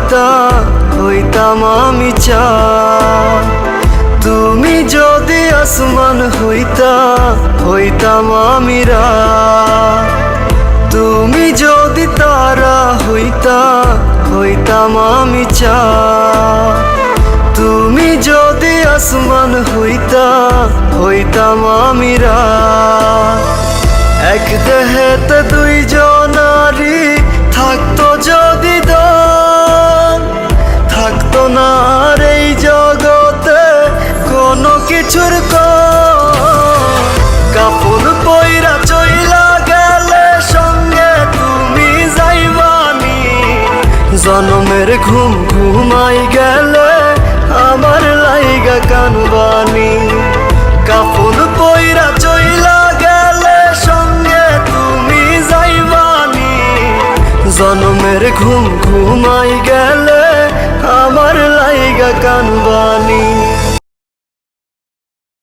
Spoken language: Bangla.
হইতা হইতাম আমি চাঁদ। তুমি যদি আসমান হইতা হইতাম আমি রাত। তুমি যদি তারা হইতা হইতাম আমি চাঁদ। তুমি যদি আসমান হইতা হইতাম আমি রাত। এক দেহেতে দুইজনারি থাকতো যদি দান, থাকতো না আর এই জগতে কোনো কিছুর কাপন পইরা চইলা গেলে সঙ্গে তুমি যাইবানি। জনমের ঘুম ঘুমাই গেলে আমার লাইগা কানবানি। কাপন পইরা চইলা গেলে সঙ্গে তুমি যাইবানি। জনমের ঘুম ঘুমাই গেলে আমার লাইগা কানবানি।